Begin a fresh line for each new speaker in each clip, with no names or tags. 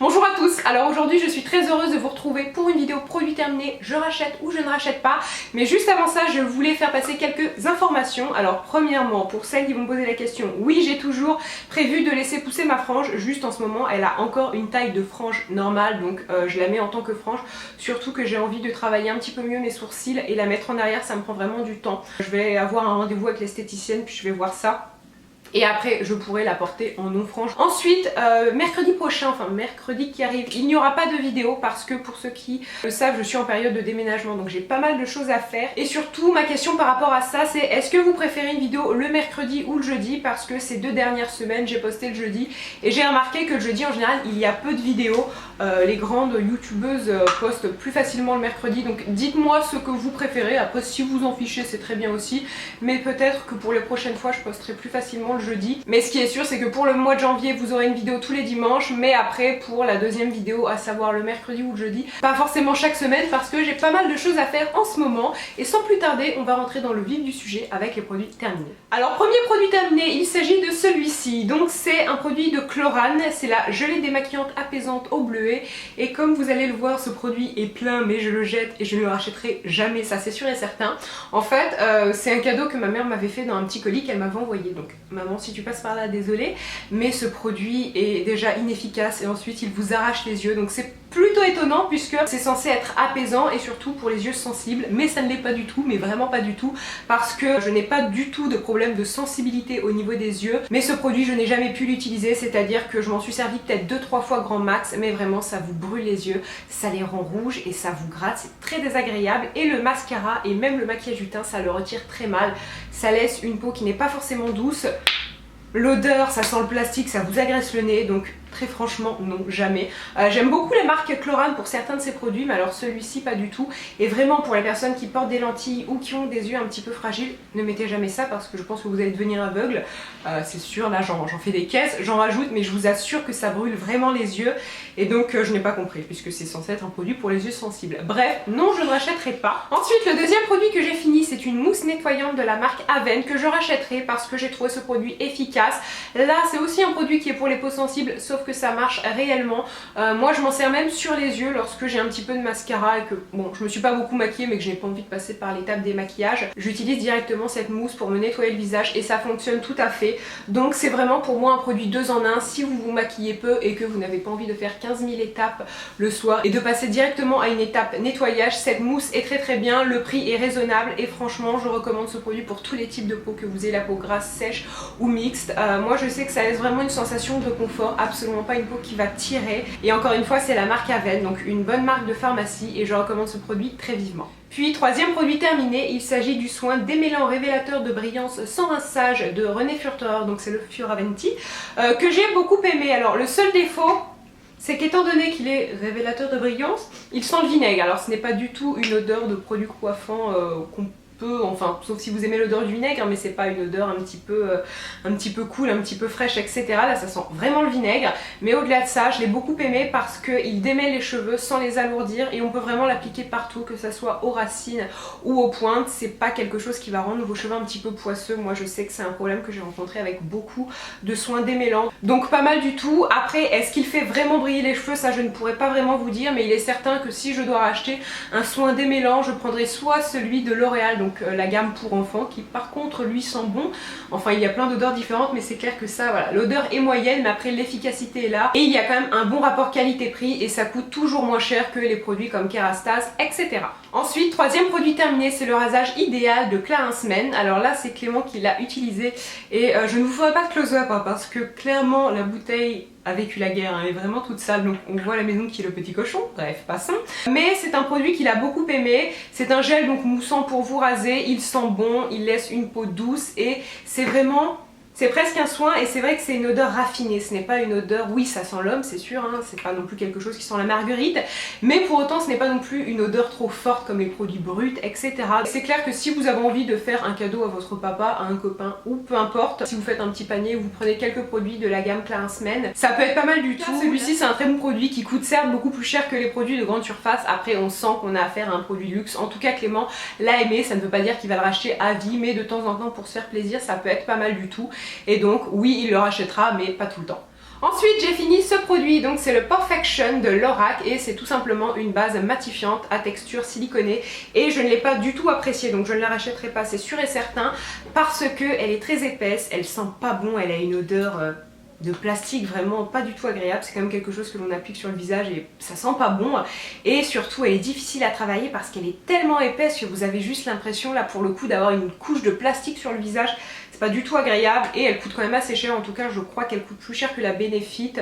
Bonjour à tous, alors aujourd'hui je suis très heureuse de vous retrouver pour une vidéo produit terminé, je rachète ou je ne rachète pas. Mais juste avant ça, je voulais faire passer quelques informations. Alors premièrement, pour celles qui vont me poser la question, oui j'ai toujours prévu de laisser pousser ma frange. Juste en ce moment, elle a encore une taille de frange normale, donc je la mets en tant que frange. Surtout que j'ai envie de travailler un petit peu mieux mes sourcils et la mettre en arrière, ça me prend vraiment du temps. Je vais avoir un rendez-vous avec l'esthéticienne puis je vais voir ça. Et après je pourrai la porter en non frange. Ensuite mercredi prochain, enfin mercredi qui arrive, il n'y aura pas de vidéo parce que pour ceux qui le savent, je suis en période de déménagement, donc j'ai pas mal de choses à faire. Et surtout ma question par rapport à ça, c'est est-ce que vous préférez une vidéo le mercredi ou le jeudi? Parce que ces 2 dernières semaines j'ai posté le jeudi et j'ai remarqué que le jeudi en général il y a peu de vidéos. Les grandes youtubeuses postent plus facilement le mercredi, donc dites-moi ce que vous préférez. Après si vous en fichez c'est très bien aussi, mais peut-être que pour les prochaines fois je posterai plus facilement le jeudi. Mais ce qui est sûr c'est que pour le mois de janvier vous aurez une vidéo tous les dimanches, mais après pour la deuxième vidéo, à savoir le mercredi ou le jeudi, pas forcément chaque semaine parce que j'ai pas mal de choses à faire en ce moment. Et sans plus tarder on va rentrer dans le vif du sujet avec les produits terminés. Alors premier produit terminé, il s'agit de celui-ci. Donc c'est un produit de Chlorane, c'est la gelée démaquillante apaisante au bleuet. Et comme vous allez le voir, ce produit est plein mais je le jette et je ne le rachèterai jamais, ça c'est sûr et certain. En fait c'est un cadeau que ma mère m'avait fait dans un petit colis qu'elle m'avait envoyé. Donc maman, si tu passes par là, désolée, mais ce produit est déjà inefficace et ensuite il vous arrache les yeux, donc c'est plutôt étonnant puisque c'est censé être apaisant et surtout pour les yeux sensibles, mais ça ne l'est pas du tout, mais vraiment pas du tout, parce que je n'ai pas du tout de problème de sensibilité au niveau des yeux. Mais ce produit je n'ai jamais pu l'utiliser, c'est-à-dire que je m'en suis servi peut-être 2-3 fois grand max, mais vraiment ça vous brûle les yeux, ça les rend rouges et ça vous gratte, c'est très désagréable. Et le mascara et même le maquillage du teint, ça le retire très mal, ça laisse une peau qui n'est pas forcément douce. L'odeur, ça sent le plastique, ça vous agresse le nez, donc très franchement non, jamais. J'aime beaucoup la marque Chlorane pour certains de ses produits, mais alors celui-ci pas du tout. Et vraiment pour les personnes qui portent des lentilles ou qui ont des yeux un petit peu fragiles, ne mettez jamais ça parce que je pense que vous allez devenir aveugle. C'est sûr, là j'en fais des caisses, j'en rajoute, mais je vous assure que ça brûle vraiment les yeux. Et donc je n'ai pas compris puisque c'est censé être un produit pour les yeux sensibles. Bref, non, je ne rachèterai pas. Ensuite, le deuxième produit que j'ai fini, c'est une mousse nettoyante de la marque Aven que je rachèterai parce que j'ai trouvé ce produit efficace. Là c'est aussi un produit qui est pour les peaux sensibles, sauf que ça marche réellement. Moi je m'en sers même sur les yeux lorsque j'ai un petit peu de mascara et que bon, je me suis pas beaucoup maquillée mais que je n'ai pas envie de passer par l'étape des maquillages. J'utilise directement cette mousse pour me nettoyer le visage et ça fonctionne tout à fait. Donc c'est vraiment pour moi un produit 2 en 1 si vous vous maquillez peu et que vous n'avez pas envie de faire 15 000 étapes le soir et de passer directement à une étape nettoyage. Cette mousse est très bien, le prix est raisonnable et franchement je recommande ce produit pour tous les types de peau, que vous ayez la peau grasse, sèche ou mixte. Moi je sais que ça laisse vraiment une sensation de confort, absolument pas une peau qui va tirer. Et encore une fois c'est la marque Aven, donc une bonne marque de pharmacie et je recommande ce produit très vivement. Puis troisième produit terminé, il s'agit du soin démêlant révélateur de brillance sans rinçage de René Furteur, donc c'est le Fioraventi, que j'ai beaucoup aimé. Alors le seul défaut, c'est qu'étant donné qu'il est révélateur de brillance, il sent le vinaigre. Alors ce n'est pas du tout une odeur de produit coiffant qu'on peut, enfin sauf si vous aimez l'odeur du vinaigre, mais c'est pas une odeur un petit peu cool, un petit peu fraîche, etc. Là ça sent vraiment le vinaigre, mais au-delà de ça je l'ai beaucoup aimé parce qu'il démêle les cheveux sans les alourdir et on peut vraiment l'appliquer partout, que ça soit aux racines ou aux pointes. C'est pas quelque chose qui va rendre vos cheveux un petit peu poisseux. Moi je sais que c'est un problème que j'ai rencontré avec beaucoup de soins démêlants, donc pas mal du tout. Après est-ce qu'il fait vraiment briller les cheveux, ça je ne pourrais pas vraiment vous dire, mais il est certain que si je dois racheter un soin démêlant, je prendrai soit celui de L'Oréal, donc la gamme pour enfants, qui par contre lui sent bon. Enfin il y a plein d'odeurs différentes, mais c'est clair que ça, voilà, l'odeur est moyenne, mais après l'efficacité est là et il y a quand même un bon rapport qualité-prix et ça coûte toujours moins cher que les produits comme Kérastase, etc. Ensuite, troisième produit terminé, c'est le rasage idéal de Clarins Men. Alors là c'est Clément qui l'a utilisé et je ne vous ferai pas de close-up parce que clairement la bouteille a vécu la guerre, elle est vraiment toute sale, donc on voit la maison qui est le petit cochon, bref, passons. Mais c'est un produit qu'il a beaucoup aimé, c'est un gel donc moussant pour vous raser, il sent bon, il laisse une peau douce et c'est vraiment... C'est presque un soin et c'est vrai que c'est une odeur raffinée, ce n'est pas une odeur, oui ça sent l'homme c'est sûr, hein, c'est pas non plus quelque chose qui sent la marguerite, mais pour autant ce n'est pas non plus une odeur trop forte comme les produits bruts, etc. C'est clair que si vous avez envie de faire un cadeau à votre papa, à un copain ou peu importe, si vous faites un petit panier, vous prenez quelques produits de la gamme Clarins Men, ça peut être pas mal du tout. Celui-ci c'est un très bon produit qui coûte certes beaucoup plus cher que les produits de grande surface, après on sent qu'on a affaire à un produit luxe, en tout cas Clément l'a aimé, ça ne veut pas dire qu'il va le racheter à vie, mais de temps en temps pour se faire plaisir ça peut être pas mal du tout. Et donc oui il le rachètera mais pas tout le temps. Ensuite j'ai fini ce produit, donc c'est le Perfection de Lorac et c'est tout simplement une base matifiante à texture siliconée et je ne l'ai pas du tout appréciée, donc je ne la rachèterai pas, c'est sûr et certain, parce qu'elle est très épaisse, elle sent pas bon, elle a une odeur de plastique vraiment pas du tout agréable, c'est quand même quelque chose que l'on applique sur le visage et ça sent pas bon, et surtout elle est difficile à travailler parce qu'elle est tellement épaisse que vous avez juste l'impression là pour le coup d'avoir une couche de plastique sur le visage. C'est pas du tout agréable et elle coûte quand même assez cher, en tout cas je crois qu'elle coûte plus cher que la Benefit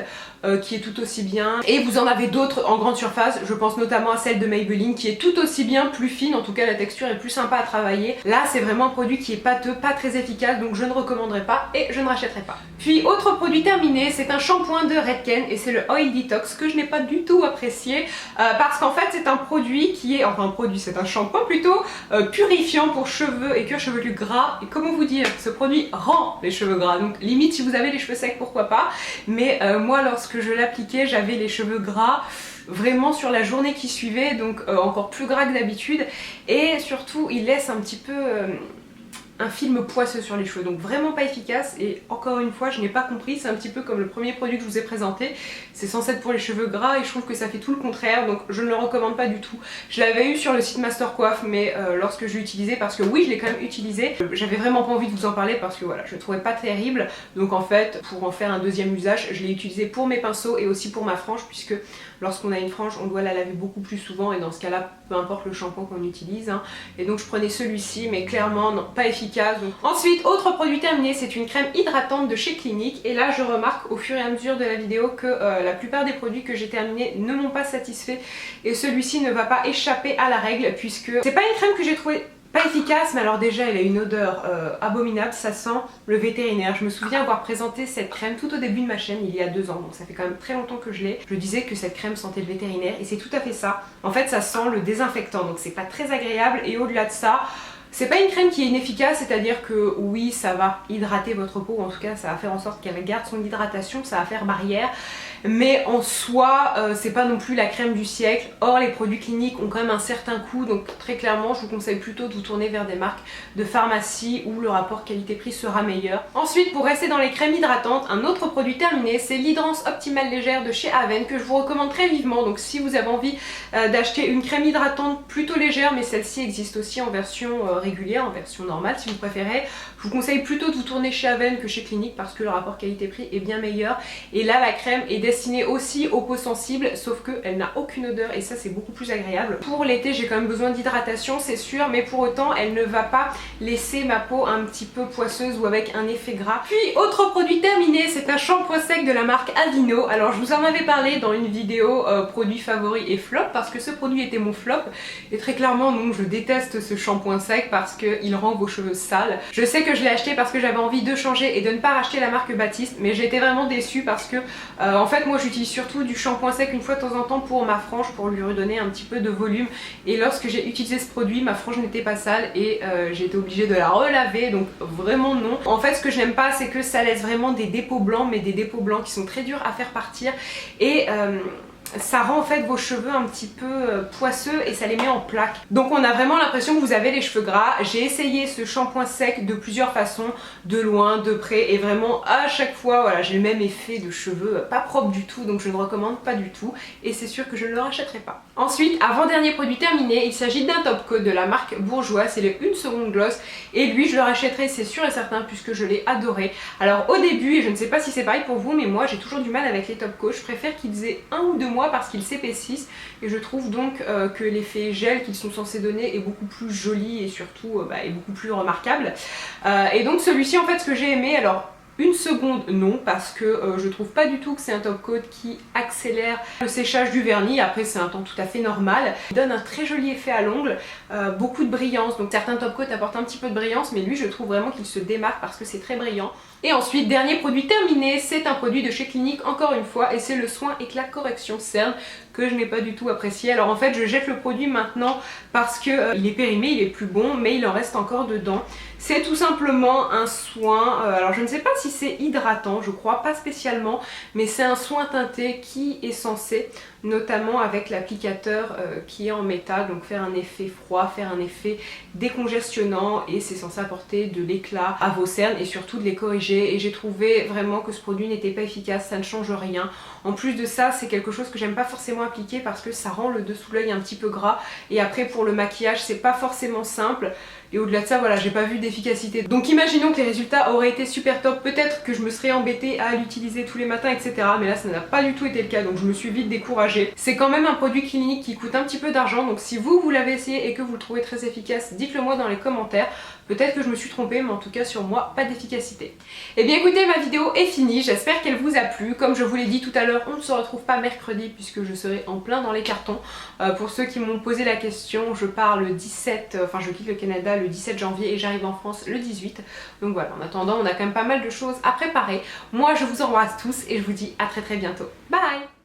qui est tout aussi bien. Et vous en avez d'autres en grande surface, je pense notamment à celle de Maybelline qui est tout aussi bien, plus fine, en tout cas la texture est plus sympa à travailler. Là c'est vraiment un produit qui est pâteux, pas très efficace, donc je ne recommanderais pas et je ne rachèterai pas. Puis autre produit terminé, c'est un shampoing de Redken et c'est le Oil Detox que je n'ai pas du tout apprécié parce qu'en fait c'est un produit qui est, enfin un produit, c'est un shampoing plutôt purifiant pour cheveux et cuir chevelu gras. Et comment vous dire, ce produit rend les cheveux gras, donc limite si vous avez les cheveux secs pourquoi pas, mais moi lorsque je l'appliquais j'avais les cheveux gras vraiment sur la journée qui suivait, donc encore plus gras que d'habitude, et surtout il laisse un petit peu un film poisseux sur les cheveux, donc vraiment pas efficace. Et encore une fois je n'ai pas compris, c'est un petit peu comme le premier produit que je vous ai présenté, c'est censé être pour les cheveux gras et je trouve que ça fait tout le contraire, donc je ne le recommande pas du tout. Je l'avais eu sur le site Master Coiffe, mais lorsque je l'ai utilisé, parce que oui je l'ai quand même utilisé, j'avais vraiment pas envie de vous en parler parce que voilà, je le trouvais pas terrible, donc en fait pour en faire un deuxième usage, je l'ai utilisé pour mes pinceaux et aussi pour ma frange, puisque lorsqu'on a une frange on doit la laver beaucoup plus souvent et dans ce cas là peu importe le shampoing qu'on utilise, hein. Et donc je prenais celui-ci, mais clairement non, pas efficace. Donc. Ensuite, autre produit terminé, c'est une crème hydratante de chez Clinique, et là je remarque au fur et à mesure de la vidéo que la plupart des produits que j'ai terminés ne m'ont pas satisfait et celui-ci ne va pas échapper à la règle, puisque c'est pas une crème que j'ai trouvée pas efficace, mais alors déjà elle a une odeur abominable, ça sent le vétérinaire. Je me souviens avoir présenté cette crème tout au début de ma chaîne il y a 2 ans, donc ça fait quand même très longtemps que je l'ai. Je disais que cette crème sentait le vétérinaire et c'est tout à fait ça. En fait ça sent le désinfectant, donc c'est pas très agréable, et au-delà de ça, c'est pas une crème qui est inefficace, c'est-à-dire que oui ça va hydrater votre peau, en tout cas ça va faire en sorte qu'elle garde son hydratation, ça va faire barrière, mais en soi c'est pas non plus la crème du siècle. Or les produits Clinique ont quand même un certain coût, donc très clairement je vous conseille plutôt de vous tourner vers des marques de pharmacie où le rapport qualité-prix sera meilleur. Ensuite, pour rester dans les crèmes hydratantes, un autre produit terminé, c'est l'Hydrance Optimale Légère de chez Aven, que je vous recommande très vivement. Donc si vous avez envie d'acheter une crème hydratante plutôt légère, mais celle-ci existe aussi en version régulière, en version normale si vous préférez, je vous conseille plutôt de vous tourner chez Aven que chez Clinique parce que le rapport qualité-prix est bien meilleur. Et là la crème est destinée aussi aux peaux sensibles, sauf qu'elle n'a aucune odeur et ça c'est beaucoup plus agréable. Pour l'été j'ai quand même besoin d'hydratation c'est sûr, mais pour autant elle ne va pas laisser ma peau un petit peu poisseuse ou avec un effet gras. Puis autre produit terminé, c'est un shampoing sec de la marque Aveeno. Alors je vous en avais parlé dans une vidéo produit favori et flop, parce que ce produit était mon flop et très clairement non, je déteste ce shampoing sec parce qu'il rend vos cheveux sales. Je sais que je l'ai acheté parce que j'avais envie de changer et de ne pas racheter la marque Baptiste, mais j'ai été vraiment déçue parce que en fait moi j'utilise surtout du shampoing sec une fois de temps en temps pour ma frange, pour lui redonner un petit peu de volume, et lorsque j'ai utilisé ce produit ma frange n'était pas sale et j'ai été obligée de la relaver, donc vraiment non. En fait ce que je n'aime pas c'est que ça laisse vraiment des dépôts blancs, mais des dépôts blancs qui sont très durs à faire partir, et ça rend en fait vos cheveux un petit peu poisseux et ça les met en plaques. Donc on a vraiment l'impression que vous avez les cheveux gras. J'ai essayé ce shampoing sec de plusieurs façons, de loin, de près, et vraiment à chaque fois voilà, j'ai le même effet de cheveux pas propres du tout, donc je ne recommande pas du tout et c'est sûr que je ne le rachèterai pas. Ensuite, avant-dernier produit terminé, il s'agit d'un top coat de la marque Bourjois, c'est le 1 seconde gloss, et lui je le rachèterai c'est sûr et certain puisque je l'ai adoré. Alors au début, et je ne sais pas si c'est pareil pour vous, mais moi j'ai toujours du mal avec les top coats, je préfère qu'ils aient 1 ou 2 mois parce qu'ils s'épaississent, et je trouve donc que l'effet gel qu'ils sont censés donner est beaucoup plus joli et surtout est beaucoup plus remarquable. Et donc celui-ci en fait ce que j'ai aimé, alors 1 seconde non, parce que je trouve pas du tout que c'est un top coat qui accélère le séchage du vernis. Après c'est un temps tout à fait normal, il donne un très joli effet à l'ongle, beaucoup de brillance, donc certains top coats apportent un petit peu de brillance, mais lui je trouve vraiment qu'il se démarque parce que c'est très brillant. Et ensuite, dernier produit terminé, c'est un produit de chez Clinique encore une fois, et c'est le soin éclat correction cerne que je n'ai pas du tout apprécié. Alors en fait je jette le produit maintenant parce que il est périmé, il est plus bon, mais il en reste encore dedans. C'est tout simplement un soin, alors je ne sais pas si c'est hydratant, je crois pas spécialement, mais c'est un soin teinté qui est censé, notamment avec l'applicateur qui est en métal, donc faire un effet froid, faire un effet décongestionnant, et c'est censé apporter de l'éclat à vos cernes et surtout de les corriger. léger et j'ai trouvé vraiment que ce produit n'était pas efficace, ça ne change rien. En plus de ça, c'est quelque chose que j'aime pas forcément appliquer parce que ça rend le dessous de l'œil un petit peu gras et après pour le maquillage c'est pas forcément simple. Et au-delà de ça, voilà, j'ai pas vu d'efficacité. Donc imaginons que les résultats auraient été super top, peut-être que je me serais embêtée à l'utiliser tous les matins, etc. Mais là, ça n'a pas du tout été le cas, donc je me suis vite découragée. C'est quand même un produit clinique qui coûte un petit peu d'argent, donc si vous l'avez essayé et que vous le trouvez très efficace, dites-le moi dans les commentaires. Peut-être que je me suis trompée, mais en tout cas sur moi, pas d'efficacité. Et bien écoutez, ma vidéo est finie, j'espère qu'elle vous a plu. Comme je vous l'ai dit tout à l'heure, on ne se retrouve pas mercredi puisque je serai en plein dans les cartons. Pour ceux qui m'ont posé la question, je pars le 17, enfin je quitte le Canada le 17 janvier et j'arrive en France le 18. Donc voilà, en attendant, on a quand même pas mal de choses à préparer. Moi, je vous embrasse tous et je vous dis à très bientôt. Bye!